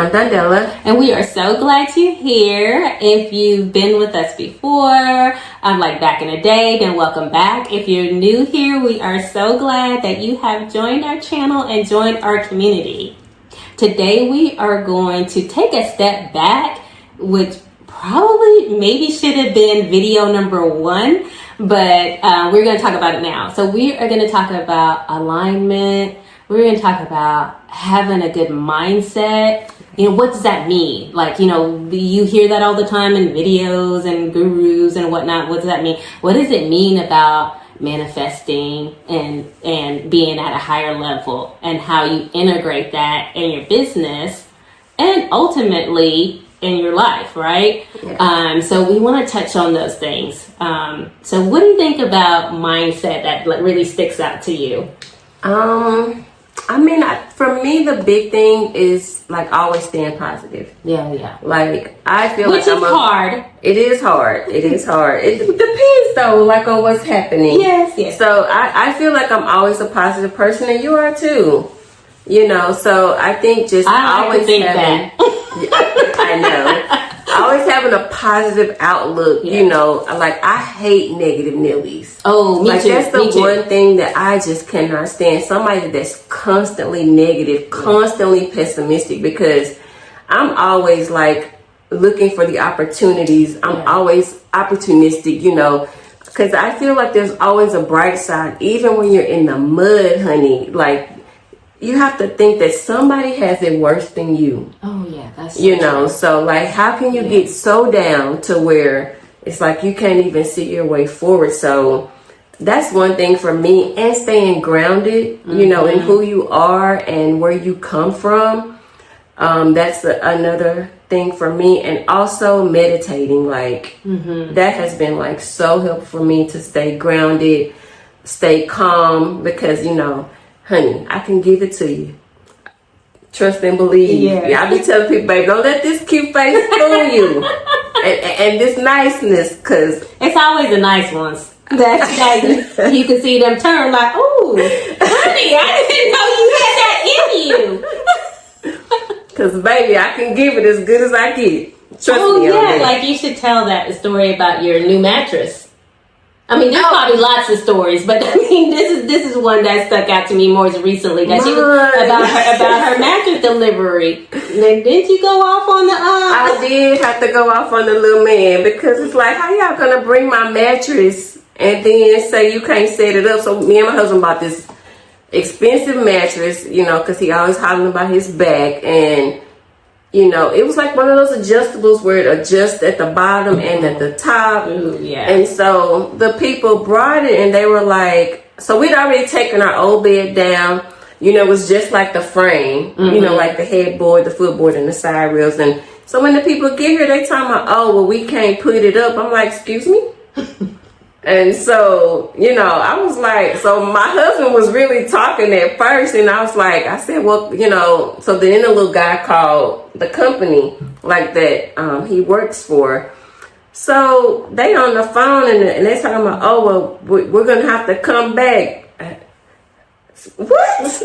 I'm Dandela. And we are so glad you're here. If you've been with us before, like back in the day, then welcome back. If you're new here, we are so glad that you have joined our channel and joined our community. Today we are going to take a step back, which probably maybe should have been video number 1, but we're going to talk about it now. So we are going to talk about alignment. We're going to talk about having a good mindset. What does that mean? You hear that all the time in videos and gurus and whatnot. What does that mean? What does it mean about manifesting and being at a higher level, and how you integrate that in your business and ultimately in your life, right? Yeah. So we want to touch on those things. So what do you think about mindset that really sticks out to you? For me, the big thing is always staying positive. Yeah. I feel which is hard. It is hard. It depends though, on what's happening. Yes. So I feel like I'm always a positive person, and you are too. So I think I always think that. I know. Always having a positive outlook, I hate negative Nellies. Oh, me too. That's the one thing that I just cannot stand. Somebody that's constantly negative, constantly pessimistic, because I'm always looking for the opportunities. I'm always opportunistic, because I feel like there's always a bright side, even when you're in the mud, honey. You have to think that somebody has it worse than you. Oh, yeah. That's so true. So, how can you get so down to where it's you can't even see your way forward? So, that's one thing for me. And staying grounded, in who you are and where you come from. That's another thing for me. And also meditating. That has been, so helpful for me to stay grounded, stay calm, because, honey, I can give it to you. Trust and believe. Yeah, I be telling people, baby, don't let this cute face fool you. and this niceness, because it's always the nice ones. That you can see them turn ooh, honey, I didn't know you had that in you. Because, baby, I can give it as good as I get. Trust me on that. You should tell that story about your new mattress. There's probably lots of stories, but this is one that stuck out to me more recently. That she was about her mattress delivery. Didn't you go off on the? I did have to go off on the little man, because it's how y'all gonna bring my mattress and then say you can't set it up? So me and my husband bought this expensive mattress, because he always hollering about his back, and it was one of those adjustables where it adjusts at the bottom and at the top. Ooh, yeah. And so the people brought it, and they were so we'd already taken our old bed down. It was just the frame, the headboard, the footboard, and the side rails. And so when the people get here, they talking about, oh, well, we can't put it up. I'm excuse me? And so, I was so my husband was really talking at first, and I was I said, well, so then the little guy called the company that he works for. So they on the phone, and they're talking about, oh, well, we're going to have to come back. What?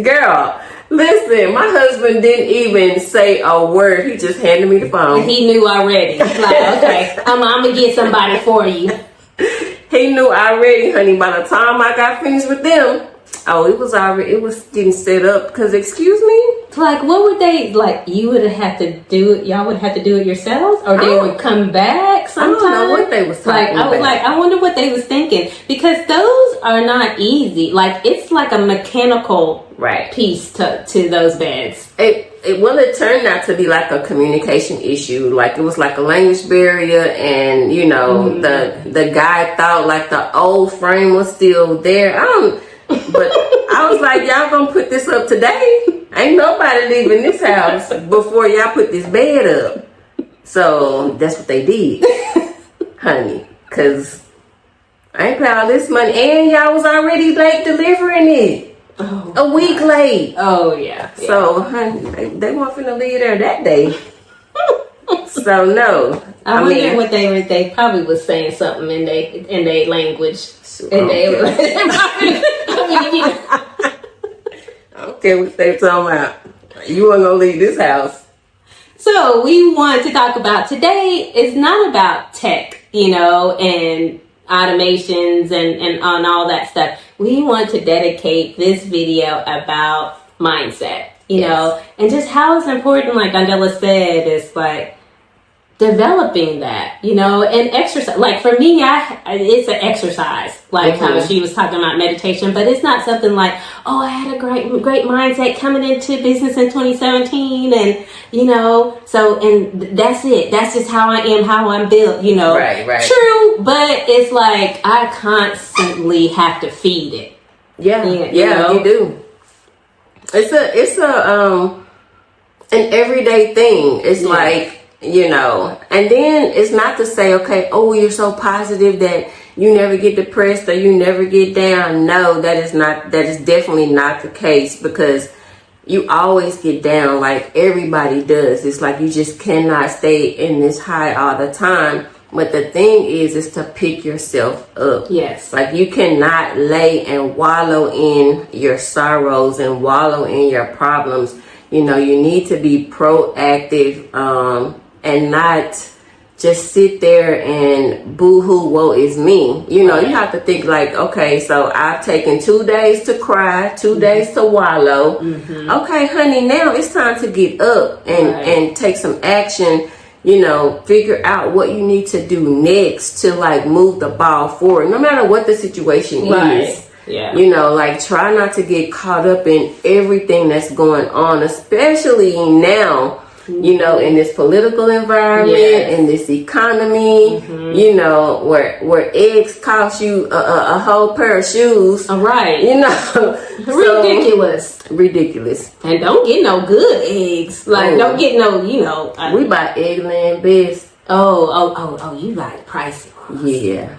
Girl, listen, my husband didn't even say a word. He just handed me the phone. He knew already. He's okay, I'm going to get somebody for you. He knew already, honey. By the time I got finished with them, it was getting set up. Because, excuse me? What would they, you would have to do it, y'all would have to do it yourselves? Or they would come back sometime? I don't know what they was talking about. I wonder what they was thinking. Because those are not easy. It's a mechanical piece to those beds. It turned out to be a communication issue. It was a language barrier, and the guy thought the old frame was still there. But I was y'all gonna put this up today? Ain't nobody leaving this house before y'all put this bed up. So that's what they did, honey. Because I ain't paying all this money, and y'all was already late delivering it. Oh, a week late. Oh, yeah. So, honey, they weren't finna leave there that day. So, no. I wonder what they probably was saying something in their language. I don't care what they talking about. You weren't gonna leave this house. So we want to talk about today is not about tech, and automations and on all that stuff. We want to dedicate this video about mindset, and just how it's important, like Angela said, is like developing that, and exercise. Like for me, it's an exercise. Like how she was talking about meditation, but it's not something like, oh, I had a great mindset coming into business in 2017, and so and that's it. That's just how I am, how I'm built. Right. True, but it's like I constantly have to feed it. Yeah, you do. It's an everyday thing. It's like. And then it's not to say, okay, oh, you're so positive that you never get depressed or you never get down. No, that is definitely not the case, because you always get down, like everybody does. It's like you just cannot stay in this high all the time. But the thing is to pick yourself up. Yes. Like you cannot lay and wallow in your sorrows and wallow in your problems. You need to be proactive, and not just sit there and boo-hoo, woe is me. You have to think like, okay, so I've taken 2 days to cry, 2 days to wallow. Okay, honey, now it's time to get up and take some action, figure out what you need to do next to like move the ball forward, no matter what the situation is. Yeah. Like try not to get caught up in everything that's going on, especially now. In this political environment, in this economy, where eggs cost you a whole pair of shoes. All right. Ridiculous. And don't get no good eggs. Like, don't get no, we buy Eggland Best. Oh, you got it pricey.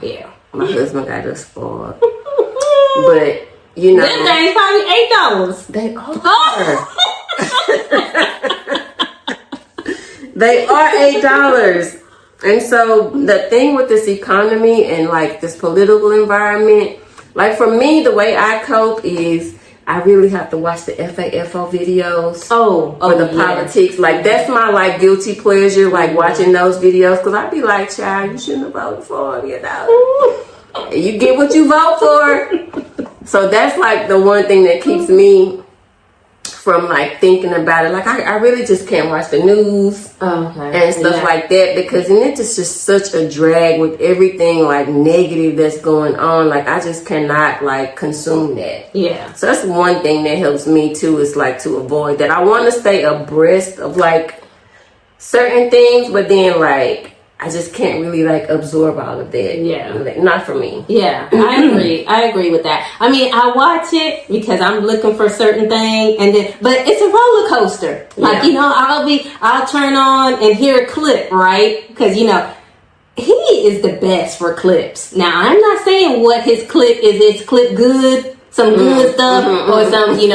Yeah. My husband got us spoiled. But, Them things probably $8. They are. They are $8. And so the thing with this economy and like this political environment, like for me, the way I cope is I really have to watch the FAFO videos for the politics. Like that's my like guilty pleasure, like watching those videos, because I'd be like, child, you shouldn't have voted for him, You get what you vote for. So that's like the one thing that keeps me from like thinking about it. Like I really just can't watch the news and stuff like that, because then it's just such a drag with everything like negative that's going on. Like I just cannot like consume that. Yeah. So that's one thing that helps me too, is like to avoid that. I want to stay abreast of like certain things, but then like I just can't really like absorb all of that. Yeah. Like, not for me. Yeah, I agree with that. I mean, I watch it because I'm looking for a certain thing, but it's a roller coaster. Like, I'll turn on and hear a clip, right? Because, he is the best for clips. Now, I'm not saying what his clip is. Is clip good? Some good stuff, or some, you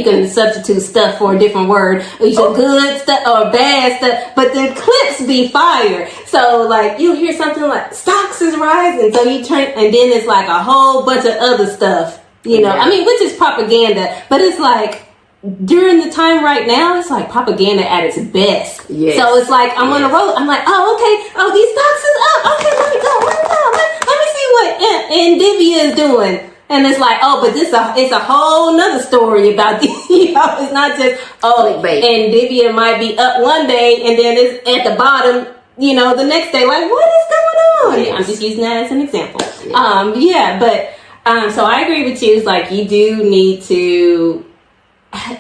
can substitute stuff for a different word. Either good stuff or bad stuff, but the clips be fire. So like you hear something like stocks is rising, so you turn, and then it's like a whole bunch of other stuff. I mean, which is propaganda, but it's like during the time right now, it's like propaganda at its best. Yes. So it's like I'm on a roll. I'm like, oh, okay, oh, these stocks is up. Okay, let me go. Let me see what Nvidia is doing. And it's like, oh, but it's a whole nother story about the, it's not just, Nvidia might be up one day and then it's at the bottom, the next day. Like, what is going on? Yes. I'm just using that as an example. So I agree with you. It's like you do need to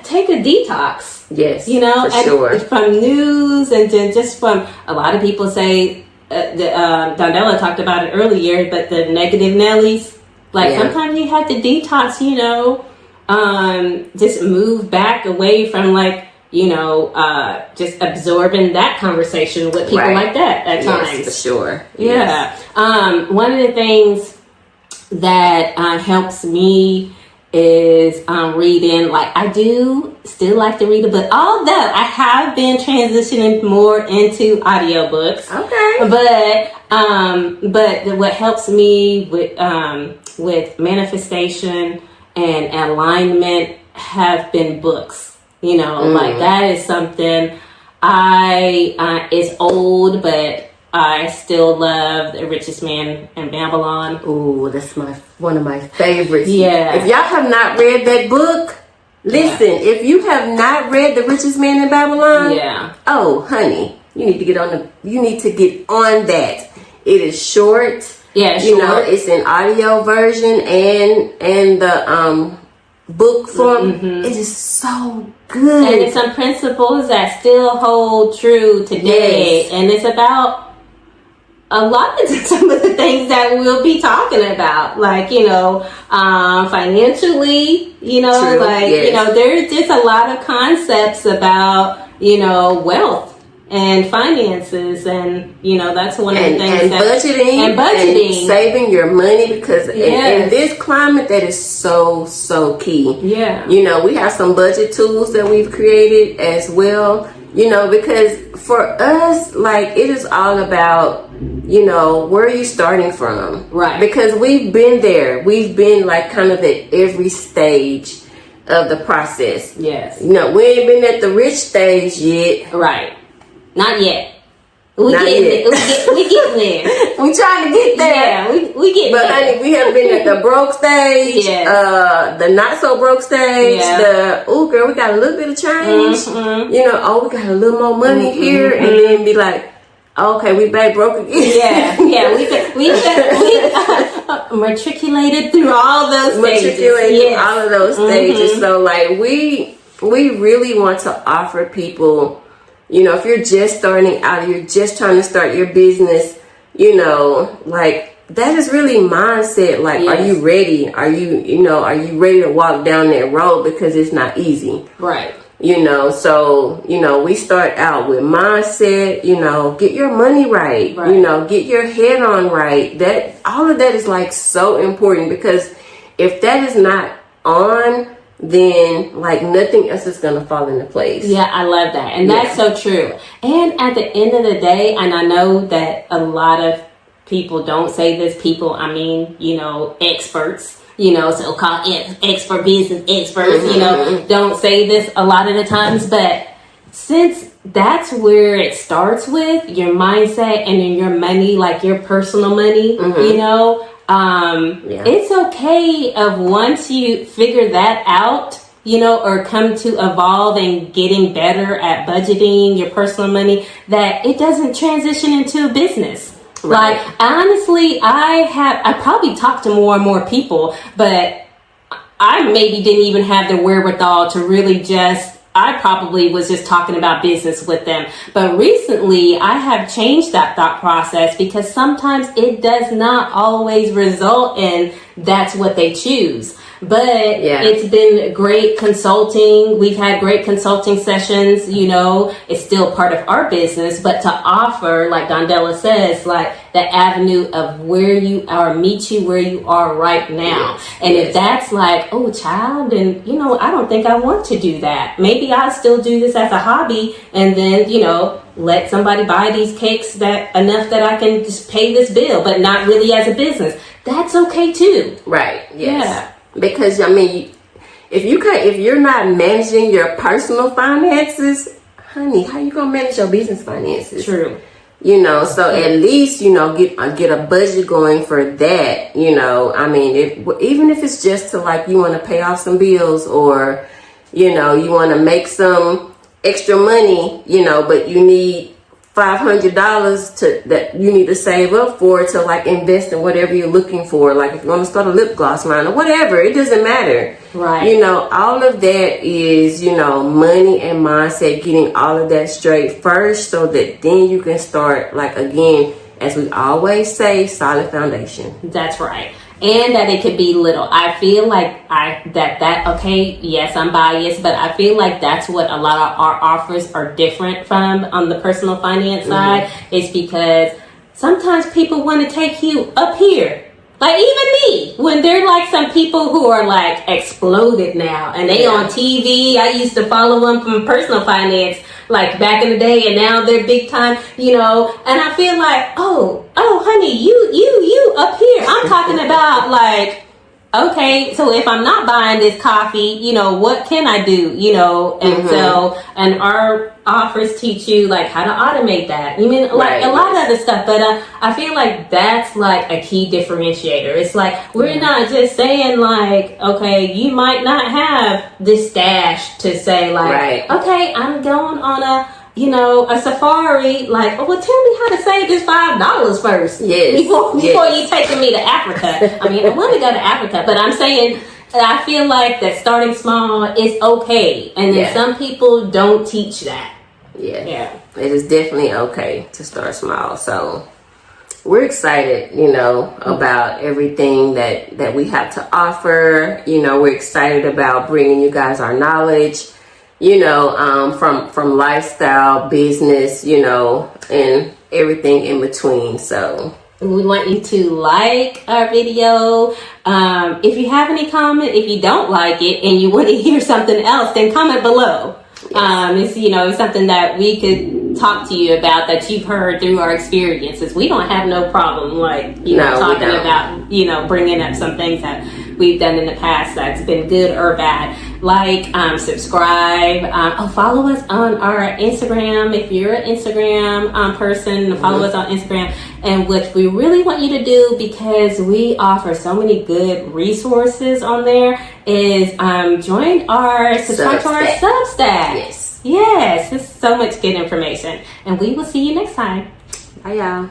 take a detox. Yes, for sure. From news and then just from, a lot of people say, Dondella talked about it earlier, but the negative Nellies. Like sometimes you have to detox, just move back away from like, just absorbing that conversation with people like that at times. Yes, for sure. Yeah. Yes. One of the things that helps me is reading. Like I do still like to read a book, although I have been transitioning more into audiobooks. Okay. But what helps me with manifestation and alignment have been books. Like that is something it's old, but I still love The Richest Man in Babylon. Ooh, that's one of my favorites. Yeah. If y'all have not read that book, listen, if you have not read The Richest Man in Babylon, oh, honey, you need to get on that. It is short. Yeah, it's an audio version and the book form. It is so good. And it's some principles that still hold true today. Yes. And it's about a lot of some of the things that we'll be talking about, like, financially, True. Like, yes. There's just a lot of concepts about, wealth and finances, and that's one of the things and budgeting and saving your money, because in this climate that is so key. We have some budget tools that we've created as well, because for us, like, it is all about where are you starting from, right? Because we've been there, we've been like kind of at every stage of the process. Yes. We ain't been at the rich stage yet, right? Not yet. We getting there. We trying to get there. Yeah, we get but there. Honey, we have been at the broke stage, the not so broke stage, girl, we got a little bit of change. We got a little more money here, and then be like, okay, we back broke again. We matriculated through all those stages. All of those stages. So like we really want to offer people, if you're just starting out, you're just trying to start your business, like, that is really mindset. Like, are you ready? Are you ready to walk down that road? Because it's not easy. Right. So, we start out with mindset, get your money right. Get your head on right. All of that is like so important, because if that is not on, then like nothing else is going to fall into place. Yeah, I love that. And that's so true. And at the end of the day, and I know that a lot of people don't say this, I mean, experts, so-called expert business experts, don't say this a lot of the times, but since that's where it starts with your mindset and in your money, like your personal money, it's okay of once you figure that out, or come to evolve and getting better at budgeting your personal money, that it doesn't transition into a business. Right. Like, honestly, I probably talked to more and more people, but I maybe didn't even have the wherewithal to really I probably was just talking about business with them. But recently, I have changed that thought process, because sometimes it does not always result in that's what they choose. But it's been great consulting. We've had great consulting sessions, it's still part of our business, but to offer, like Dondella says, like the avenue of where you are, meet you where you are right now. And if that's like, oh, child, then, I don't think I want to do that. Maybe I'll still do this as a hobby, and then, let somebody buy these cakes enough that I can just pay this bill, but not really as a business. That's okay too. Right. Yes. Yeah. Because, I mean, if you're not managing your personal finances, honey, how you gonna manage your business finances? True. So at least, get a budget going for that. I mean, even if it's just to, like, you want to pay off some bills, or, you want to make some extra money, but you need $500 that you need to save up for, to like invest in whatever you're looking for. Like if you want to start a lip gloss line or whatever, it doesn't matter. Right. All of that is, money and mindset, getting all of that straight first, so that then you can start, like, again, as we always say, solid foundation. That's right. And that it could be little. I feel like okay, yes, I'm biased, but I feel like that's what a lot of our offers are different from on the personal finance side. It's because sometimes people want to take you up here. Like even me, when they're like some people who are like exploded now and they on TV. I used to follow them from personal finance like back in the day, and now they're big time, and I feel like, oh honey, you up here. I'm talking about like okay, so if I'm not buying this coffee, you know, what can I do? You know, and so, and our offers teach you like how to automate that. You mean like a lot of other stuff, but I feel like that's like a key differentiator. It's like we're not just saying like, okay, you might not have this stash to say like, okay, I'm going on a safari, like, oh, well, tell me how to save this $5 first. Yes. Before you taking me to Africa. I mean, I want to go to Africa, but I'm saying, I feel like that starting small is okay. And then some people don't teach that. Yeah. It is definitely okay to start small. So we're excited, about everything that we have to offer. We're excited about bringing you guys our knowledge, from lifestyle, business, and everything in between. So we want you to like our video. If you have any comment, if you don't like it and you want to hear something else, then comment below. It's something that we could talk to you about that you've heard through our experiences. We don't have no problem talking about bringing up some things that we've done in the past that's been good or bad. Like, subscribe, follow us on our Instagram. If you're an Instagram person, follow us on Instagram. And what we really want you to do, because we offer so many good resources on there, is subscribe to our Substack. Yes, this is so much good information. And we will see you next time. Bye, y'all.